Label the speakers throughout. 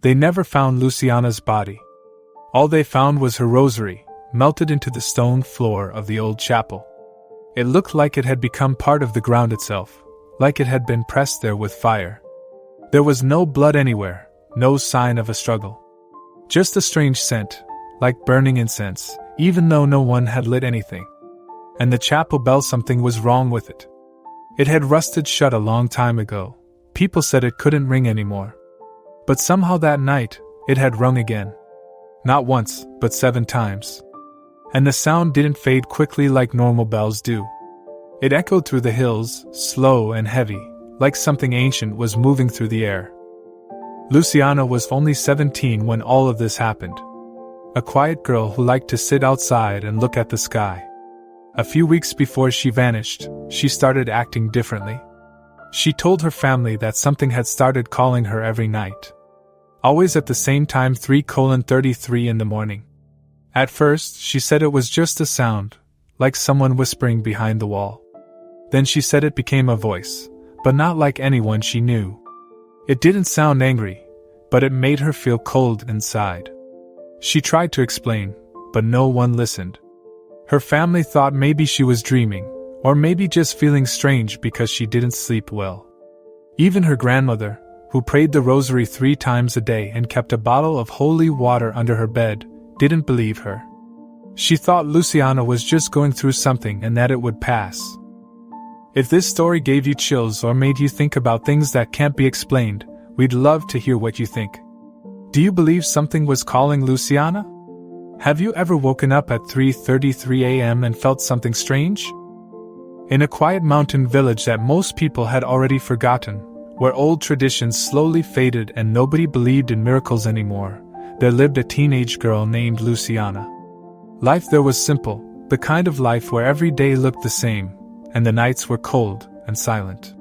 Speaker 1: They never found Luciana's body. All they found was her rosary, melted into the stone floor of the old chapel. It looked like it had become part of the ground itself, like it had been pressed there with fire. There was no blood anywhere, no sign of a struggle. Just a strange scent, like burning incense, even though no one had lit anything. And the chapel bell, something was wrong with it. It had rusted shut a long time ago. People said it couldn't ring anymore. But somehow that night, it had rung again. Not once, but 7 times. And the sound didn't fade quickly like normal bells do. It echoed through the hills, slow and heavy, like something ancient was moving through the air. Luciana was only 17 when all of this happened. A quiet girl who liked to sit outside and look at the sky. A few weeks before she vanished, she started acting differently. She told her family that something had started calling her every night. Always at the same time, 3:33 in the morning. At first, she said it was just a sound, like someone whispering behind the wall. Then she said it became a voice, but not like anyone she knew. It didn't sound angry, but it made her feel cold inside. She tried to explain, but no one listened. Her family thought maybe she was dreaming, or maybe just feeling strange because she didn't sleep well. Even her grandmother, who prayed the rosary 3 times a day and kept a bottle of holy water under her bed, didn't believe her. She thought Luciana was just going through something and that it would pass. If this story gave you chills or made you think about things that can't be explained, we'd love to hear what you think. Do you believe something was calling Luciana? Have you ever woken up at 3:33 a.m. and felt something strange? In a quiet mountain village that most people had already forgotten, where old traditions slowly faded and nobody believed in miracles anymore, there lived a teenage girl named Luciana. Life there was simple, the kind of life where every day looked the same, and the nights were cold and silent.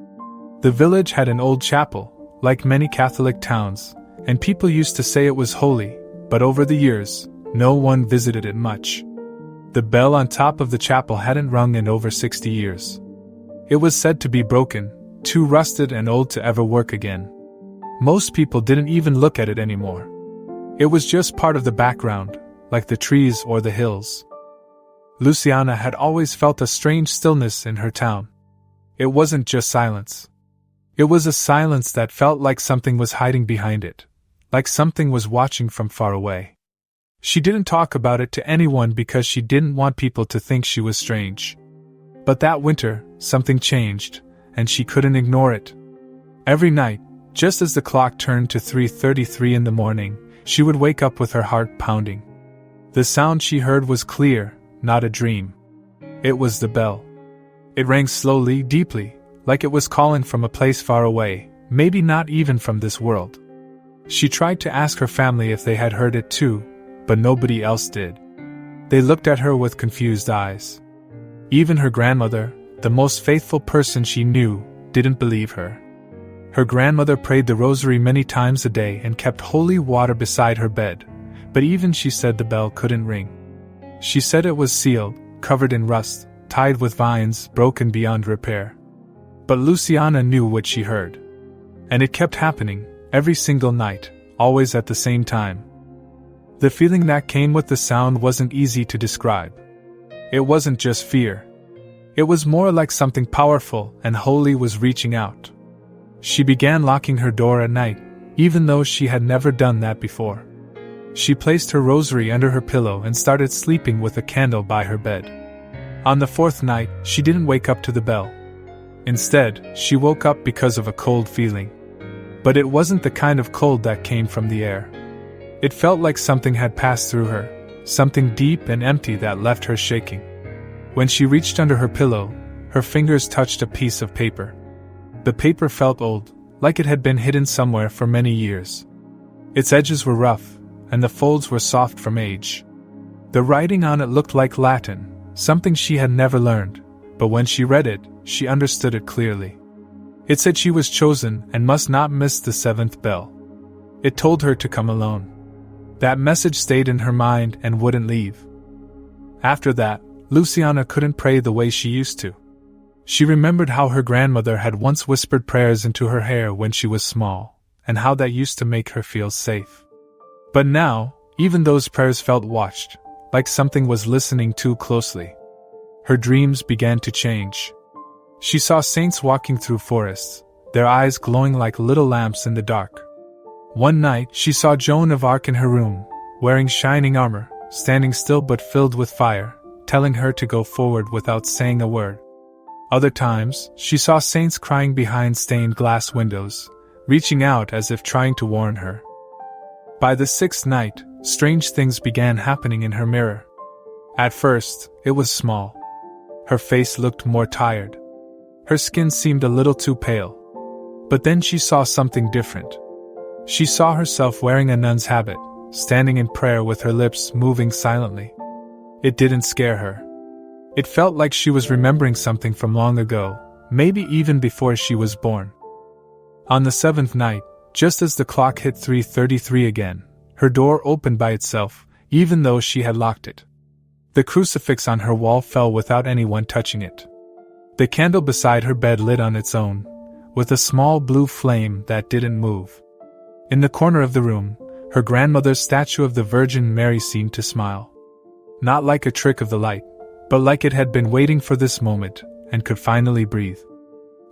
Speaker 1: The village had an old chapel, like many Catholic towns, and people used to say it was holy, but over the years, no one visited it much. The bell on top of the chapel hadn't rung in over 60 years. It was said to be broken, too rusted and old to ever work again. Most people didn't even look at it anymore. It was just part of the background, like the trees or the hills. Luciana had always felt a strange stillness in her town. It wasn't just silence. It was a silence that felt like something was hiding behind it, like something was watching from far away. She didn't talk about it to anyone because she didn't want people to think she was strange. But that winter, something changed, and she couldn't ignore it. Every night, just as the clock turned to 3:33 in the morning, she would wake up with her heart pounding. The sound she heard was clear, not a dream. It was the bell. It rang slowly, deeply, like it was calling from a place far away, maybe not even from this world. She tried to ask her family if they had heard it too, but nobody else did. They looked at her with confused eyes. Even her grandmother, the most faithful person she knew, didn't believe her. Her grandmother prayed the rosary many times a day and kept holy water beside her bed, but even she said the bell couldn't ring. She said it was sealed, covered in rust, tied with vines, broken beyond repair. But Luciana knew what she heard. And it kept happening, every single night, always at the same time. The feeling that came with the sound wasn't easy to describe. It wasn't just fear. It was more like something powerful and holy was reaching out. She began locking her door at night, even though she had never done that before. She placed her rosary under her pillow and started sleeping with a candle by her bed. On the 4th night, she didn't wake up to the bell. Instead, she woke up because of a cold feeling. But it wasn't the kind of cold that came from the air. It felt like something had passed through her, something deep and empty that left her shaking. When she reached under her pillow, her fingers touched a piece of paper. The paper felt old, like it had been hidden somewhere for many years. Its edges were rough, and the folds were soft from age. The writing on it looked like Latin, something she had never learned, but when she read it, she understood it clearly. It said she was chosen and must not miss the 7th bell. It told her to come alone. That message stayed in her mind and wouldn't leave. After that, Luciana couldn't pray the way she used to. She remembered how her grandmother had once whispered prayers into her hair when she was small, and how that used to make her feel safe. But now, even those prayers felt watched, like something was listening too closely. Her dreams began to change. She saw saints walking through forests, their eyes glowing like little lamps in the dark. One night, she saw Joan of Arc in her room, wearing shining armor, standing still but filled with fire, telling her to go forward without saying a word. Other times, she saw saints crying behind stained glass windows, reaching out as if trying to warn her. By the sixth night, strange things began happening in her mirror. At first, it was small. Her face looked more tired. Her skin seemed a little too pale. But then she saw something different. She saw herself wearing a nun's habit, standing in prayer with her lips moving silently. It didn't scare her. It felt like she was remembering something from long ago, maybe even before she was born. On the seventh night, just as the clock hit 3:33 again, her door opened by itself, even though she had locked it. The crucifix on her wall fell without anyone touching it. The candle beside her bed lit on its own, with a small blue flame that didn't move. In the corner of the room, her grandmother's statue of the Virgin Mary seemed to smile. Not like a trick of the light, but like it had been waiting for this moment, and could finally breathe.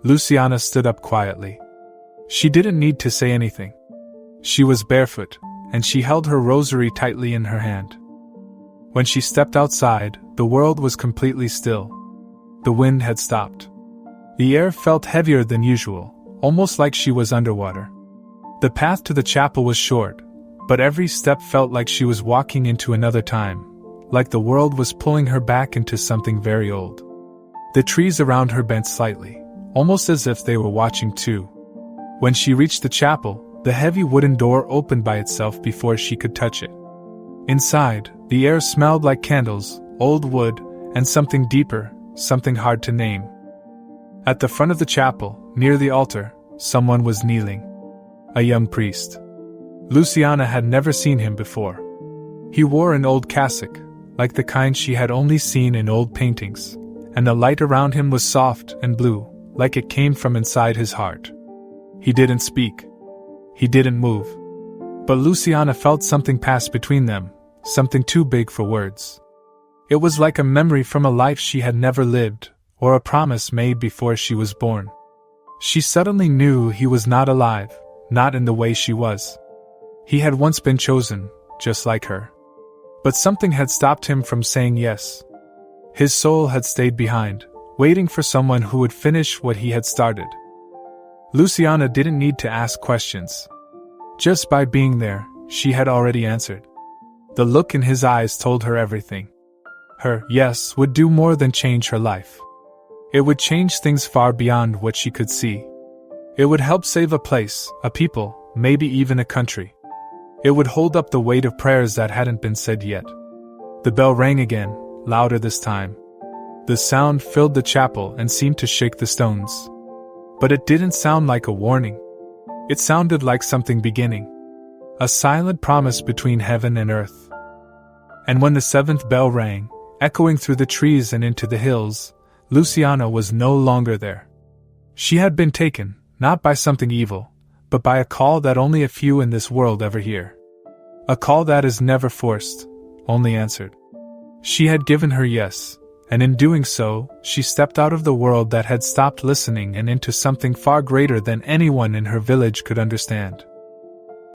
Speaker 1: Luciana stood up quietly. She didn't need to say anything. She was barefoot, and she held her rosary tightly in her hand. When she stepped outside, the world was completely still. The wind had stopped. The air felt heavier than usual, almost like she was underwater. The path to the chapel was short, but every step felt like she was walking into another time, like the world was pulling her back into something very old. The trees around her bent slightly, almost as if they were watching too. When she reached the chapel, the heavy wooden door opened by itself before she could touch it. Inside, the air smelled like candles, old wood, and something deeper, something hard to name. At the front of the chapel, near the altar, someone was kneeling. A young priest. Luciana had never seen him before. He wore an old cassock, like the kind she had only seen in old paintings, and the light around him was soft and blue, like it came from inside his heart. He didn't speak. He didn't move. But Luciana felt something pass between them, something too big for words. It was like a memory from a life she had never lived, or a promise made before she was born. She suddenly knew he was not alive, not in the way she was. He had once been chosen, just like her. But something had stopped him from saying yes. His soul had stayed behind, waiting for someone who would finish what he had started. Luciana didn't need to ask questions. Just by being there, she had already answered. The look in his eyes told her everything. Her yes would do more than change her life. It would change things far beyond what she could see. It would help save a place, a people, maybe even a country. It would hold up the weight of prayers that hadn't been said yet. The bell rang again, louder this time. The sound filled the chapel and seemed to shake the stones. But it didn't sound like a warning. It sounded like something beginning. A silent promise between heaven and earth. And when the seventh bell rang, echoing through the trees and into the hills, Luciana was no longer there. She had been taken, not by something evil, but by a call that only a few in this world ever hear. A call that is never forced, only answered. She had given her yes, and in doing so, she stepped out of the world that had stopped listening and into something far greater than anyone in her village could understand.